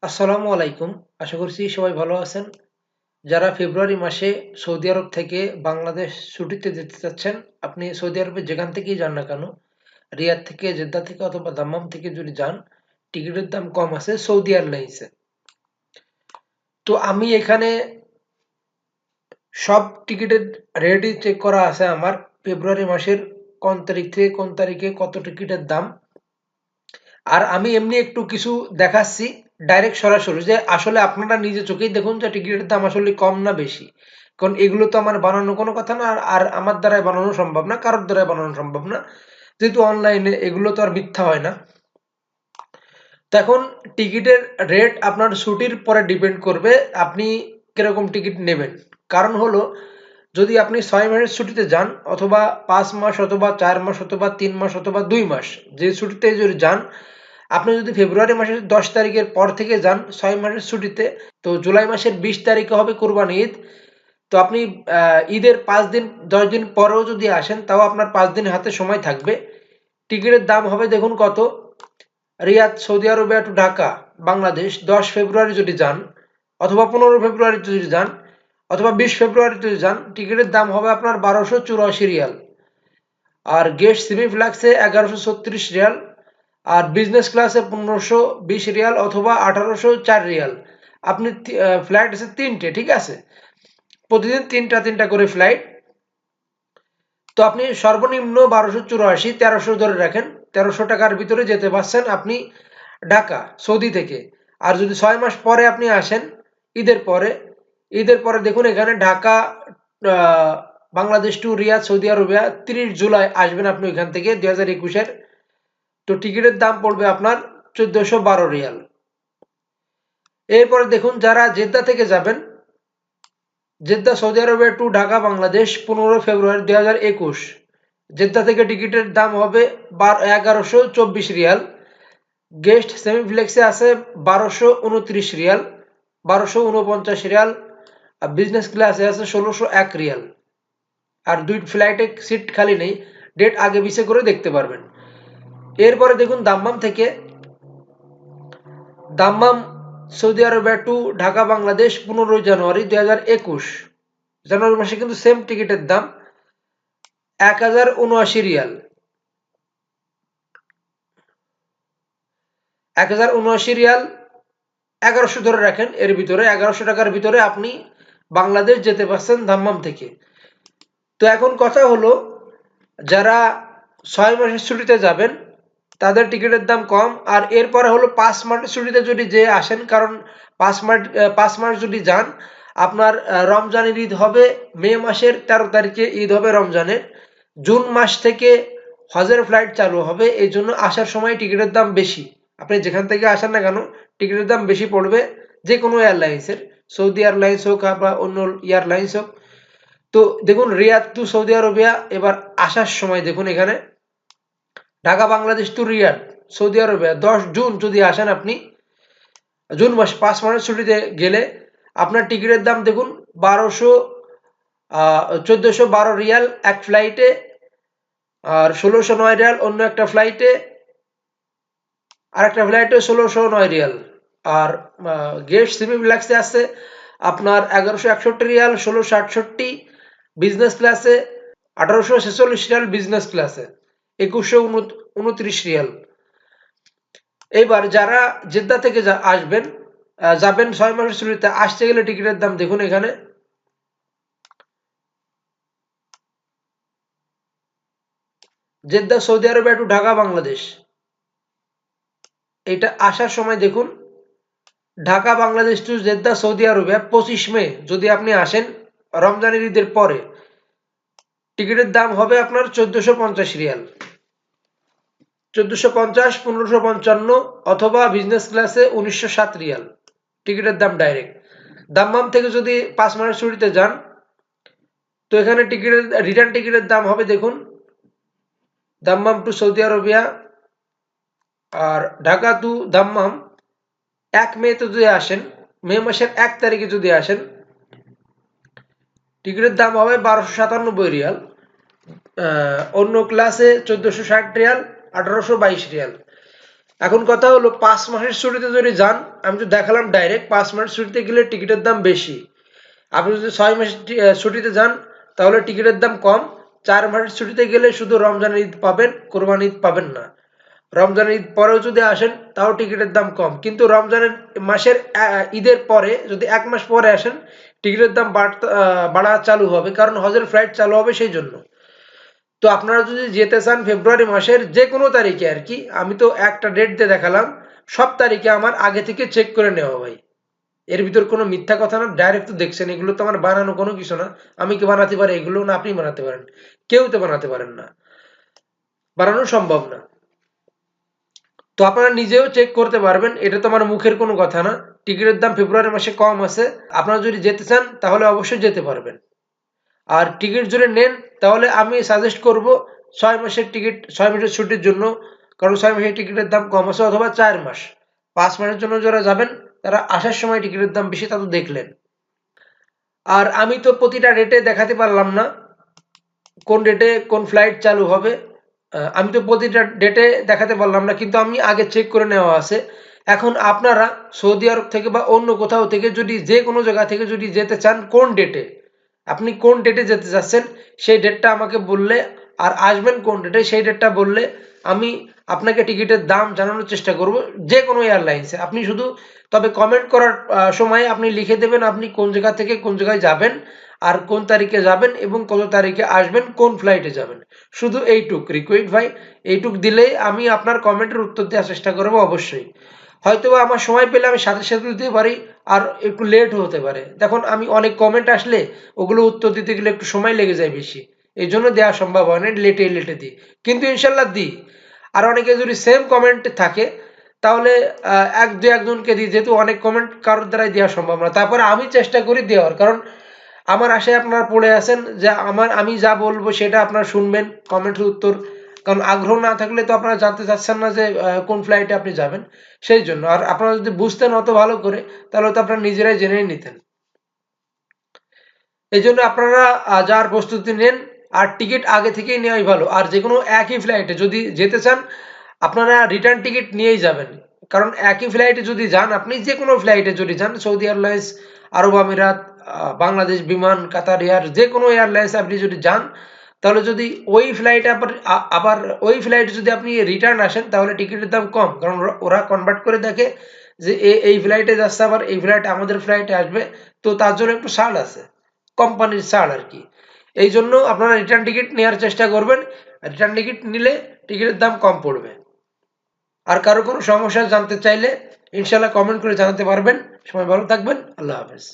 আসসালামু আলাইকুম। আশা করছি সবাই ভালো আছেন। যারা ফেব্রুয়ারি মাসে সৌদি আরব থেকে বাংলাদেশ ছুটিতে যেতে চাচ্ছেন, আপনি সৌদি আরবে যেখান থেকেই যান না কেন, রিয়াদ থেকে, জেদ্দা থেকে অথবা দাম্মাম থেকে যদি যান, টিকিটের দাম কম আছে সৌদি এয়ারলাইন্সে। তো আমি এখানে সব টিকিটের রেটই চেক করা আছে আমার। ফেব্রুয়ারি মাসের কোন তারিখ থেকে কোন তারিখে কত টিকিটের দাম। আর আমি এমনি একটু কিছু দেখাচ্ছি ডাইরেক্ট সরাসরি, যে আসলে আপনারা নিজে চোখেই দেখুন যে টিকিটের দাম আসলে কম না বেশি। কারণ এগুলো তো আমার বানানো কোনো কথা না, আর আর আমার দ্বারাই বানানো সম্ভব না, কারোর দ্বারাই বানানো সম্ভব না, যেহেতু অনলাইনে এগুলো তো আর মিথ্যা হয় না। তো এখন টিকিটের রেট আপনার ছুটির পরে ডিপেন্ড করবে আপনি কিরকম টিকিট নেবেন। কারণ হলো, যদি আপনি 6 মাসের ছুটিতে যান, অথবা 5 মাস, অথবা 4 মাস, অথবা 3 মাস, অথবা 2 মাস, যে ছুটিতে যদি যান, আপনি যদি ফেব্রুয়ারি মাসের 10 তারিখের পর থেকে যান 6 মাসের ছুটিতে, তো জুলাই মাসের 20 তারিখে হবে কোরবানি ঈদ। তো আপনি ঈদের 5 দিন 10 দিন পরেও যদি আসেন, তাও আপনার 5 দিন হাতে সময় থাকবে। টিকিটের দাম হবে দেখুন কত। রিয়াদ সৌদি আরবে টু ঢাকা বাংলাদেশ 10 ফেব্রুয়ারি যদি যান, অথবা 15 ফেব্রুয়ারি যদি যান, অথবা 20 ফেব্রুয়ারি যদি যান, টিকিটের দাম হবে আপনার 1284 রিয়াল। আর গেস্ট সেমি ফ্ল্যাক্সে 1136 রিয়াল। আর বিজনেস ক্লাসে 1520 রিয়াল, অথবা 1804 রিয়াল। আপনি ফ্লাইট আছে তিনটে, ঠিক আছে, প্রতিদিন তিনটা তিনটা করে ফ্লাইট। তো আপনি সর্বনিম্ন 1284, 1300 ধরে রাখেন, 1300 টাকার ভিতরে যেতে পারছেন আপনি ঢাকা সৌদি থেকে। আর যদি 6 মাস পরে আপনি আসেন, ঈদের পরে, ঈদের পরে দেখুন এখানে Dhaka Bangladesh two Riyad Saudi Arabia 30 July আসবেন আপনি ওইখান থেকে 2021-এর। তো টিকিটের দাম পড়বে আপনার 1412 রিয়াল। এরপরে দেখুন যারা জেদ্দা থেকে যাবেন, Jeddah Saudi Arabia to Dhaka Bangladesh 15 ফেব্রুয়ারি 2021, জেদ্দা থেকে টিকিটের দাম হবে 1124 রিয়াল। গেস্ট সেমি ফ্লেক্সে আছে 1229 রিয়াল, 1249 রিয়াল। আর বিজনেস ক্লাসে আছে 1601 রিয়াল। আর দুই ফ্লাইটে সিট খালি নেই, ডেট আগে পিছে করে দেখতে পারবেন। এরপরে দেখুন দাম্মাম থেকে, Dammam Saudi Arabia to Dhaka Bangladesh 15 জানুয়ারি 2021, জানুয়ারি মাসে কিন্তু সেম টিকিটের দাম 1079 রিয়াল। 1079 রিয়াল, 1100 ধরে রাখেন, এর ভিতরে 1100 টাকার ভিতরে আপনি বাংলাদেশ যেতে পারছেন দাম্মাম থেকে। তো এখন কথা হলো, যারা 6 মাসের ছুটিতে যাবেন তাদের টিকিটের দাম কম। আর এরপরে হলো 5 মাসের ছুটিতে যদি যে আসেন, কারণ 5 মাস 5 মাস যদি যান, আপনার রমজানের ঈদ হবে মে মাসের 13 তারিখে, ঈদ হবে রমজানের। জুন মাস থেকে হজের ফ্লাইট চালু হবে, এই জন্য আসার সময় টিকিটের দাম বেশি। আপনি যেখান থেকে আসেন না কেন, টিকিটের দাম বেশি পড়বে, যে কোনো এয়ারলাইন্সের, সৌদি এয়ারলাইন্স হোক বা অন্য এয়ারলাইন্স হোক। তো দেখুন রিয়াদ টু সৌদি আরবিয়া, এবার আসার সময় দেখুন এখানে Dhaka Bangladesh two Riyad Saudi Arabia 10 June যদি আসেন আপনি, জুন মাস 5 মাসের ছুটিতে গেলে, আপনার টিকিটের দাম দেখুন 1412 রিয়াল এক ফ্লাইটে, আর 1609 রিয়াল অন্য একটা ফ্লাইটে, আর একটা ফ্লাইটে 1609 রিয়াল। আর গেস্ট সেমি ফ্ল্যাক্সে আছে আপনার 1161 রিয়াল, 1668। বিজনেস ক্লাসে 1846 রিয়াল, বিজনেস ক্লাসে 2129 রিয়াল। এইবার যারা জেদ্দা থেকে আসবেন, যাবেন 6 মাসের ছুটিতে, আসতে গেলে টিকিটের দাম দেখুন এখানে, Jeddah Saudi Arabia to Dhaka Bangladesh, এটা আসার সময় দেখুন Dhaka Bangladesh to Jeddah Saudi Arabia 25 মে যদি আপনি আসেন রমজানের ঈদের পরে, টিকিটের দাম হবে আপনার 1450 রিয়াল। 1450, 1555, অথবা বিজনেস ক্লাসে 1907 রিয়াল টিকিটের দাম ডাইরেক্ট। দাম্মাম থেকে যদি 5 মাসের ছুটিতে যান, তো এখানে টিকিটের রিটার্ন টিকিটের দাম হবে দেখুন, দাম্মাম টু সৌদি আরবিয়া আর ঢাকা টু দাম্মাম 1 মে যদি আসেন, মে মাসের 1 তারিখে যদি আসেন, টিকিটের দাম হবে 1297 রিয়াল। অন্য ক্লাসে 1460 রিয়াল, 1822 রিয়াল। এখন কথা হলো 5 মাসের ছুটিতে যদি যান, আমি তো দেখালাম ডাইরেক্ট 5 মাসের ছুটিতে গেলে টিকিটের দাম বেশি। আপনি যদি 6 মাসের ছুটিতে যান তাহলে টিকিটের দাম কম। 4 মাসের ছুটিতে গেলে শুধু রমজানের ঈদ পাবেন, কোরবানি ঈদ পাবেন না। রমজানের ঈদ পরেও যদি আসেন তাও টিকিটের দাম কম, কিন্তু রমজানের মাসের ঈদের পরে যদি 1 মাস পরে আসেন টিকিটের দাম বাড়া চালু হবে, কারণ হজের ফ্লাইট চালু হবে সেই জন্য। তো আপনারা যদি যেতে চান ফেব্রুয়ারি মাসের যে কোনো তারিখে আর কি, আমি তো একটা ডেট দিয়ে দেখালাম, সব তারিখে আমার আগে থেকে চেক করে নেওয়া ভাই। এর ভিতর কোনো মিথ্যা কথা না, ডাইরেক্ট তো দেখছেন, এগুলো তো আমার বানানো কোনো কিছু না। আমি কি বানাতে পারি এগুলো? না আপনি বানাতে পারেন, কেউ তো বানাতে পারেন না, বানানো সম্ভব না। তো আপনারা নিজেও চেক করতে পারবেন, এটা তো আমার মুখের কোনো কথা না। টিকিটের দাম ফেব্রুয়ারি মাসে কম আছে, আপনারা যদি যেতে চান তাহলে অবশ্যই যেতে পারবেন। আর টিকিট যদি নেন তাহলে আমি সাজেস্ট করব 6 মাসের টিকিট, 6 মাসের ছুটির জন্য, কারণ 6 মাসের টিকিটের দাম কম আছে, অথবা 4 মাস। 5 মাসের জন্য যারা যাবেন তারা আসার সময় টিকিটের দাম বেশি, তা তো দেখলেন। আর আমি তো প্রতিটা ডেটে দেখাতে পারলাম না কোন ডেটে কোন ফ্লাইট চালু হবে। আমি তো প্রতিটা ডেটে দেখাতে পারলাম না, কিন্তু আমি আগে চেক করে নেওয়া আছে। এখন আপনারা সৌদি আরব থেকে বা অন্য কোথাও থেকে যদি যে কোনো জায়গা থেকে যদি যেতে চান, কোন ডেটে আপনি কোন ডেটে যেতে চাচ্ছেন সেই ডেটটা আমাকে বললে, আর আসবেন কোন ডেটে সেই ডেটটা বললে আমি আপনাকে টিকিটের দাম জানানোর চেষ্টা করব, যে কোনো এয়ারলাইন্সে। আপনি শুধু তবে কমেন্ট করার সময় আপনি লিখে দেবেন আপনি কোন জায়গা থেকে কোন জায়গায় যাবেন, আর কোন তারিখে যাবেন এবং কত তারিখে আসবেন, কোন ফ্লাইটে যাবেন। শুধু এইটুক রিকোয়েস্ট ভাই, এইটুক দিলেই আমি আপনার কমেন্টের উত্তর দেওয়ার চেষ্টা করবো অবশ্যই। হয়তোবা আমার সময় পেলে আমি সাথে সাথে দিতে পারি, আর একটু লেট হতে পারে। দেখুন আমি অনেক কমেন্ট আসলে ওগুলো উত্তর দিতে গেলে একটু সময় লেগে যায় বেশি, এই জন্য দেওয়া সম্ভব হয় না, লেটে লেটে দিই, কিন্তু ইনশাল্লাহ দিই। আর অনেকে যদি সেম কমেন্ট থাকে তাহলে এক দু একজনকে দিই, যেহেতু অনেক কমেন্ট কারোর দ্বারাই দেওয়া সম্ভব না, তারপরে আমি চেষ্টা করি দেওয়ার, কারণ আমার আশায় আপনারা পড়ে আছেন যে আমি যা বলবো সেটা আপনারা শুনবেন কমেন্টের উত্তর। কারণ আগ্রহ না থাকলে তো আপনারা জানতে চাচ্ছেন না যে কোন ফ্লাইটে আপনি যাবেন, সেই জন্য। আর আপনারা যদি বুঝতেন অত ভালো করে তাহলে তো আপনারা নিজেরাই জেনেই নিতেন। এই জন্য আপনারা যাওয়ার প্রস্তুতি নেন, আর টিকিট আগে থেকেই নেওয়াই ভালো। আর যে কোনো একই ফ্লাইটে যদি যেতে চান আপনারা রিটার্ন টিকিট নিয়েই যাবেন, কারণ একই ফ্লাইটে যদি যান, আপনি যে কোনো ফ্লাইটে যদি যান, সৌদি এয়ারলাইন্স, আরব আমিরাত, বাংলাদেশ বিমান, কাতার এয়ার, যে কোনো এয়ারলাইন্স আপনি যদি যান, তাহলে যদি ওই ফ্লাইটে আবার ওই ফ্লাইটে যদি আপনি রিটার্ন আসেন তাহলে টিকিটের দাম কম, কারণ ওরা কনভার্ট করে দেখে যে এই ফ্লাইটে যাচ্ছে, আবার এই ফ্লাইট আমাদের ফ্লাইটে আসবে, তো তার জন্য একটু ছাড় আছে, কোম্পানির ছাড় আর কি। এই জন্য আপনারা রিটার্ন টিকিট নেওয়ার চেষ্টা করবেন, রিটার্ন টিকিট নিলে টিকিটের দাম কম পড়বে। আর কারো কোনো সমস্যা জানতে চাইলে ইনশাল্লাহ কমেন্ট করে জানাতে পারবেন। সবাই ভালো থাকবেন, আল্লাহ হাফেজ।